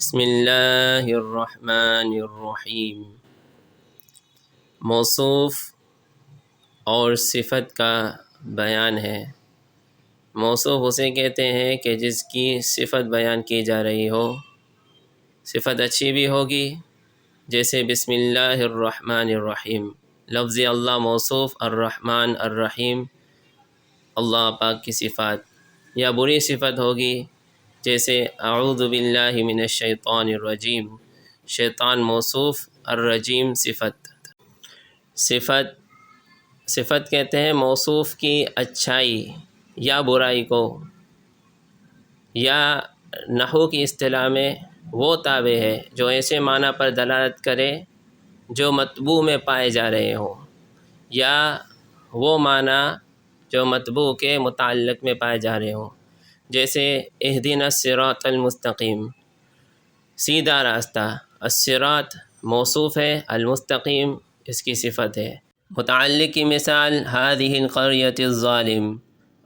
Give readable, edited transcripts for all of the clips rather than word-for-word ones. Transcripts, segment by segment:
بسم اللہ الرحمن الرحیم۔ موصوف اور صفت کا بیان ہے۔ موصوف اسے کہتے ہیں کہ جس کی صفت بیان کی جا رہی ہو، صفت اچھی بھی ہوگی، جیسے بسم اللہ الرحمن الرحیم، لفظ اللہ موصوف، الرحمن الرحیم اللہ پاک کی صفات، یا بری صفت ہوگی جیسے اعوذ باللہ من الشیطان الرجیم، شیطان موصوف، الرجیم صفت کہتے ہیں موصوف کی اچھائی یا برائی کو، یا نحو کی اصطلاح میں وہ تابع ہے جو ایسے معنی پر دلالت کرے جو مطبوع میں پائے جا رہے ہوں، یا وہ معنی جو مطبوع کے متعلق میں پائے جا رہے ہوں، جیسے اہدنا الصراط المستقیم، سیدھا راستہ، الصراط موصوف ہے، المستقیم اس کی صفت ہے۔ متعلق کی مثال هذه القرية الظالم،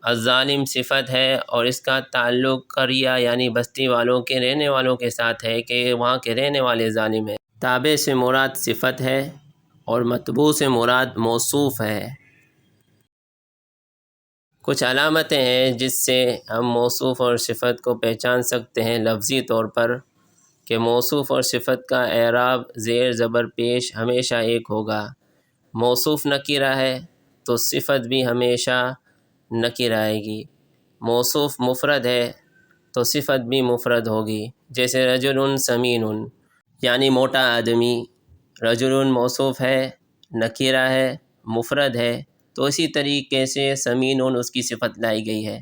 الظالم صفت ہے اور اس کا تعلق قریہ یعنی بستی والوں کے رہنے والوں کے ساتھ ہے کہ وہاں کے رہنے والے ظالم ہیں۔ تابع سے مراد صفت ہے اور مطبوع سے مراد موصوف ہے۔ کچھ علامتیں ہیں جس سے ہم موصوف اور صفت کو پہچان سکتے ہیں لفظی طور پر، کہ موصوف اور صفت کا اعراب زیر زبر پیش ہمیشہ ایک ہوگا۔ موصوف نکرہ ہے تو صفت بھی ہمیشہ نکرہ آئے گی۔ موصوف مفرد ہے تو صفت بھی مفرد ہوگی، جیسے رجل سمین یعنی موٹا آدمی، رجل موصوف ہے، نکرہ ہے، مفرد ہے، تو اسی طریقے سے سمین اس کی صفت لائی گئی ہے۔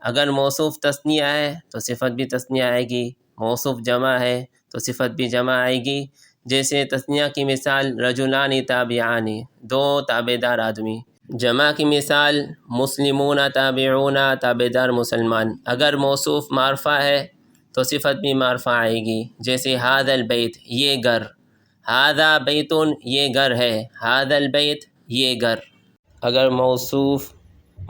اگر موصوف تثنیہ ہے تو صفت بھی تثنیہ آئے گی، موصوف جمع ہے تو صفت بھی جمع آئے گی، جیسے تثنیہ کی مثال رجلان تابعان، دو تابع دار آدمی۔ جمع کی مثال مسلمون تابعون، تابع دار مسلمان۔ اگر موصوف معرفہ ہے تو صفت بھی معرفہ آئے گی، جیسے ھذا البیت، یہ گھر، ھذا بیت یہ گھر ہے، ھذا البیت یہ گھر۔ اگر موصوف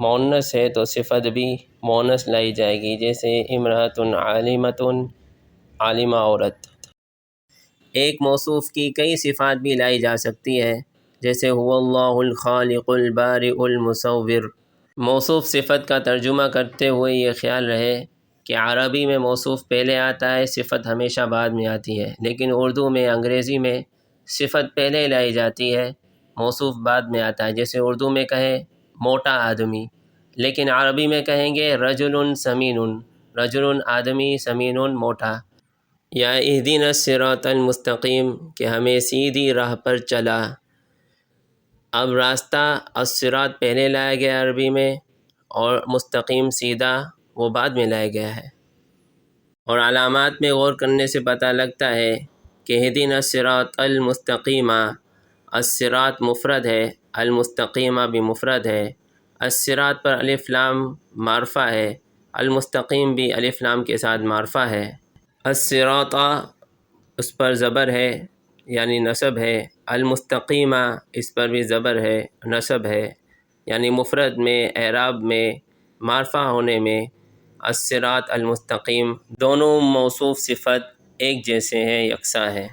مؤنث ہے تو صفت بھی مؤنث لائی جائے گی، جیسے امرأۃ عالمۃ، عالمہ عورت۔ ایک موصوف کی کئی صفات بھی لائی جا سکتی ہے، جیسے هو اللہ الخالق البارئ المصور۔ موصوف صفت کا ترجمہ کرتے ہوئے یہ خیال رہے کہ عربی میں موصوف پہلے آتا ہے، صفت ہمیشہ بعد میں آتی ہے، لیکن اردو میں، انگریزی میں صفت پہلے لائی جاتی ہے، موصوف بعد میں آتا ہے۔ جیسے اردو میں کہیں موٹا آدمی، لیکن عربی میں کہیں گے رجل سمین، رجل آدمی، سمین موٹا۔ یا اہدنا الصراط المستقیم کہ ہمیں سیدھی راہ پر چلا۔ اب راستہ الصراط پہلے لایا گیا عربی میں، اور مستقیم سیدھا وہ بعد میں لایا گیا ہے۔ اور علامات میں غور کرنے سے پتہ لگتا ہے کہ اہدنا الصراط المستقیم، الصراط مفرد ہے، المستقیم بھی مفرد ہے، الصراط پر الف لام معرفہ ہے، المستقیم بھی الف لام کے ساتھ معرفہ ہے۔ الصراط اس پر زبر ہے یعنی نصب ہے، المستقیم اس پر بھی زبر ہے، نصب ہے، یعنی مفرد میں، اعراب میں، معرفہ ہونے میں الصراط المستقیم، دونوں موصوف صفت ایک جیسے ہیں، یکساں ہیں۔